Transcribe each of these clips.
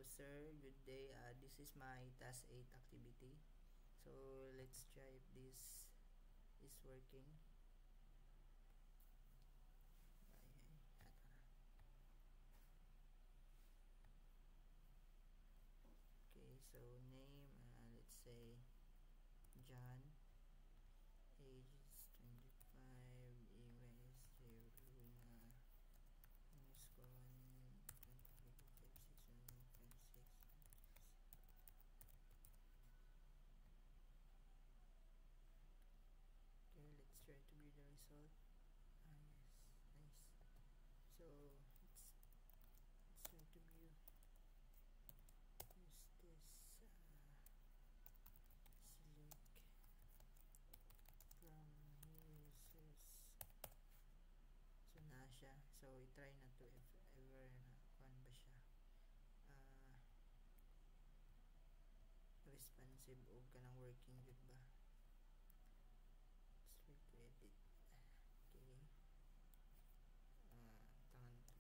sir, good day. This is my task 8 activity. So let's try if this is working. Okay, so name, let's say John, age is 25, email is Luna, underscore 1, okay, let's try to view the result. Yes, nice. So let's try to view. Use this select from users. So na siya. So i-try na to if ever na kuan ba siya responsive o kanang working good ba. Let's try to edit. Okay, tangan to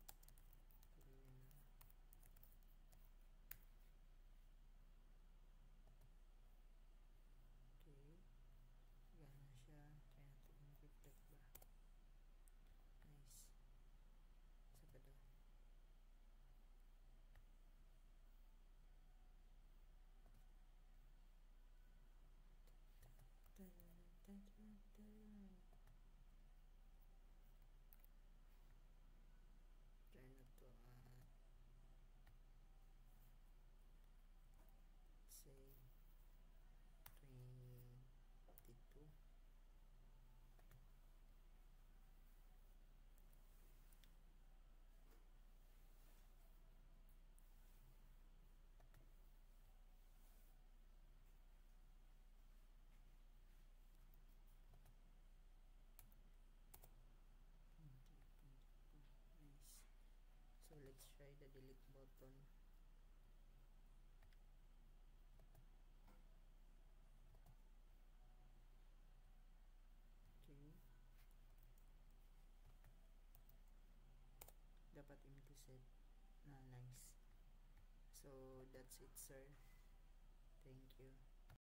okay, gana siya. Try natin reflect ba. Nice. Sa pa daw. Try na to say 22. Nice. So let's try the delete button. Okay, dapat implicit na. Nice. So that's it, sir. Thank you.